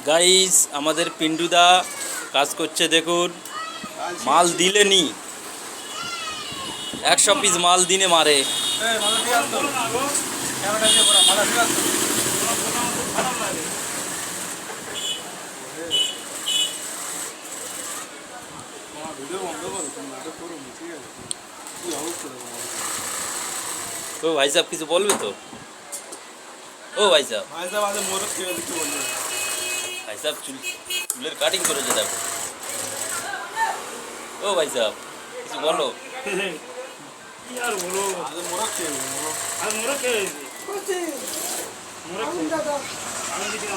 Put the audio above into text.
Guys আমাদের পিন্টুদা কাজ করছে দেখুন, মাল দিলে নি 100 পিস মাল দিনে মারে। তো ভাই সাহেব কিছু বলবে তো? ও ভাই সাহেব, ভাই সাহেব চুলের কাটিং করেছে দেখো। ও ভাই সাহেব কিছু বলো। কি আর বলো, আর মোরা খেয়ে আমি দিকে